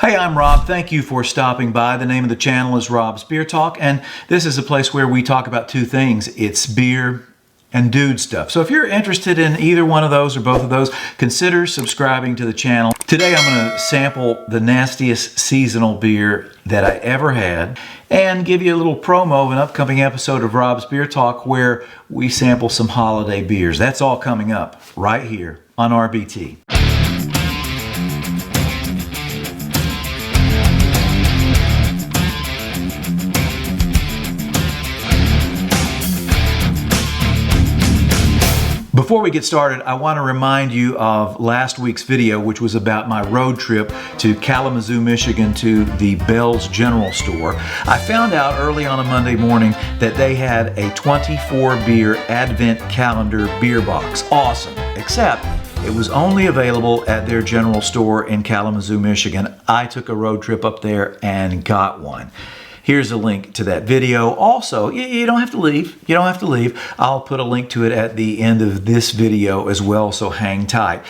Hey, I'm Rob. Thank you for stopping by. The name of the channel is Robb's Beer Talk, and this is a place where we talk about two things. It's beer and dude stuff. So if you're interested in either one of those or both of those, consider subscribing to the channel. Today I'm going to sample the nastiest seasonal beer that I ever had and give you a little promo of an upcoming episode of Robb's Beer Talk where we sample some holiday beers. That's all coming up right here on RBT. Before we get started, I want to remind you of last week's video, which was about my road trip to Kalamazoo, Michigan to the Bell's General Store. I found out early on a Monday morning that they had a 24 beer advent calendar beer box. Awesome, except it was only available at their general store in Kalamazoo, Michigan. I took a road trip up there and got one. Here's a link to that video. Also, you don't have to leave. You don't have to leave. I'll put a link to it at the end of this video as well, so hang tight.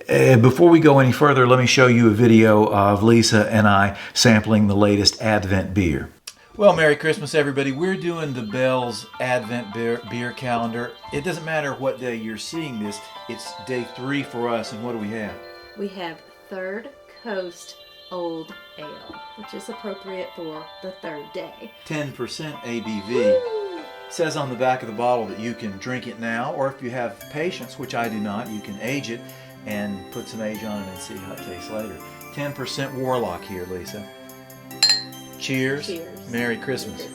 Before we go any further, let me show you a video of Lisa and I sampling the latest Advent beer. Well, Merry Christmas, everybody. We're doing the Bell's Advent beer calendar. It doesn't matter what day you're seeing this. It's day 3 for us, and what do we have? We have Third Coast Old Ale, which is appropriate for the third day. 10% ABV. Woo! Says on the back of the bottle that you can drink it now, or if you have patience, which I do not, you can age it and put some age on it and see how it tastes later. 10% Warlock here, Lisa. Cheers. Cheers. Merry Christmas.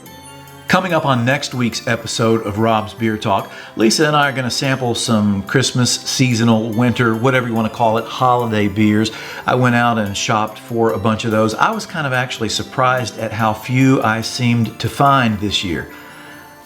Coming up on next week's episode of Robb's Beer Talk, Lisa and I are going to sample some Christmas, seasonal, winter, whatever you want to call it, holiday beers. I went out and shopped for a bunch of those. I was kind of actually surprised at how few I seemed to find this year.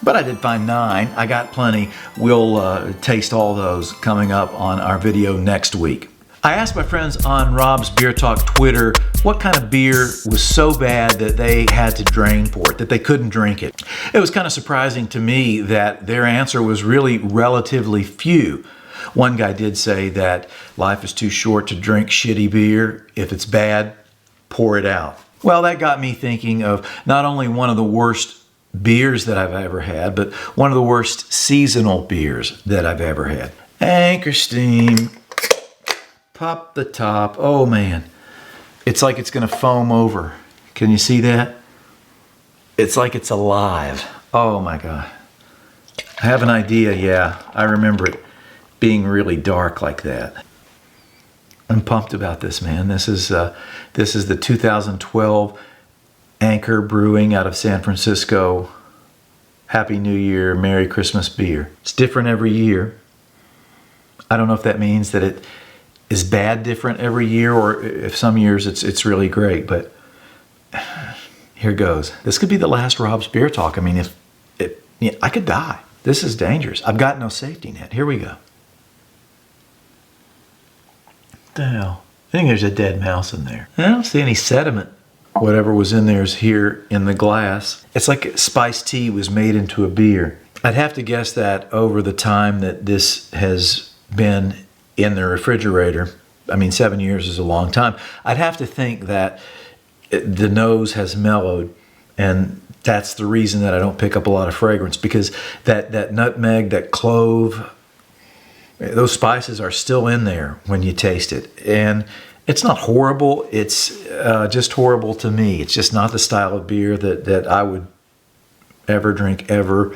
But I did find 9. I got plenty. We'll taste all those coming up on our video next week. I asked my friends on Robb's Beer Talk Twitter what kind of beer was so bad that they had to drain for it, that they couldn't drink it. It was kind of surprising to me that their answer was really relatively few. One guy did say that life is too short to drink shitty beer. If it's bad, pour it out. Well, that got me thinking of not only one of the worst beers that I've ever had, but one of the worst seasonal beers that I've ever had. Anchor Steam. Pop the top. Oh man, it's like it's gonna foam over. Can you see that? It's like it's alive. Oh my God. I have an idea. Yeah, I remember it being really dark like that. I'm pumped about this, man. This is the 2012 Anchor Brewing out of San Francisco. Happy New Year, Merry Christmas beer. It's different every year. I don't know if that means that it is bad different every year, or if some years it's really great, but here goes. This could be the last Robb's Beer Talk. I mean, I could die. This is dangerous. I've got no safety net. Here we go. What the hell? I think there's a dead mouse in there. I don't see any sediment. Whatever was in there is here in the glass. It's like spiced tea was made into a beer. I'd have to guess that over the time that this has been in the refrigerator, I mean 7 years is a long time, I'd have to think that the nose has mellowed, and that's the reason that I don't pick up a lot of fragrance, because that nutmeg, that clove, those spices are still in there when you taste it. And it's not horrible, it's just horrible to me. It's just not the style of beer that I would ever drink ever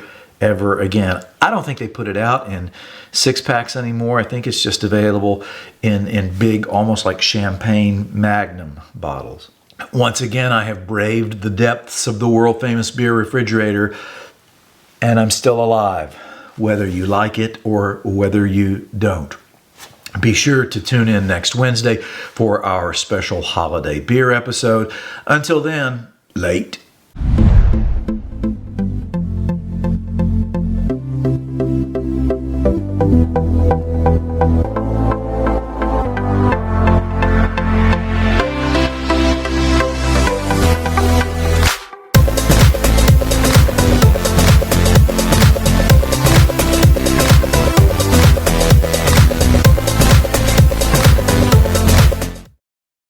again. I don't think they put it out in 6-packs anymore. I think it's just available in big, almost like champagne magnum bottles. Once again, I have braved the depths of the world-famous beer refrigerator, and I'm still alive, whether you like it or whether you don't. Be sure to tune in next Wednesday for our special holiday beer episode. Until then, late.